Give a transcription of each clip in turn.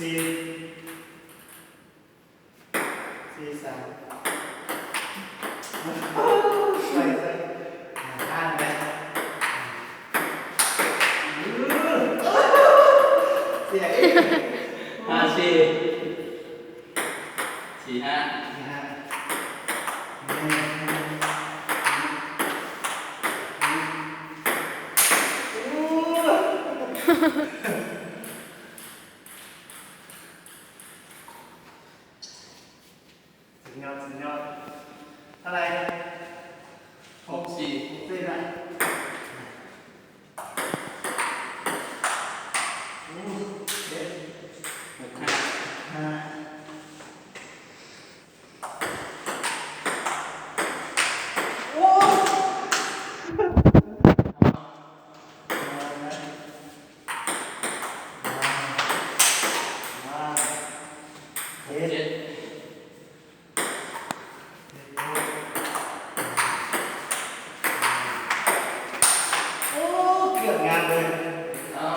สี่สามใส่ท่านไปเสียเองห้าสี่สี่ห้าสุดยอดอะไรหกสี่สี่ไหนเด็ดหกห้าห้าโอ้เด็ด เจ็ดโอ้เกือบงานเลย เอา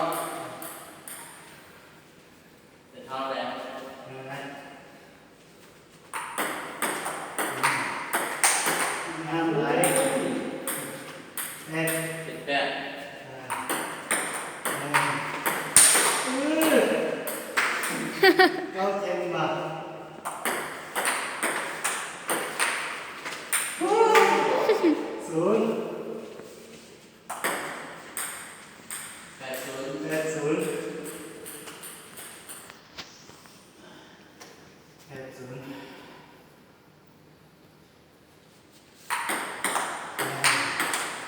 เป็นเท่าแล้ว งานไหลเอ็ด เจ็ดแปดเราเต็มมาศูนย์แปดศูนย์ แปดศูนย์แปดศูนย์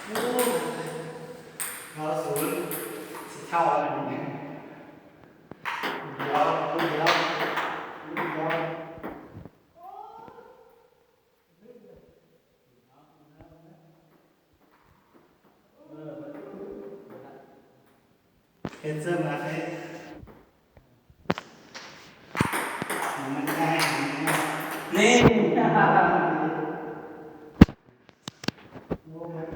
โอ้เราศูนย์สิเท่าอะไรนี่เดี๋ยวเห็นเสื้อมาให้มันง่ายนี่โอ้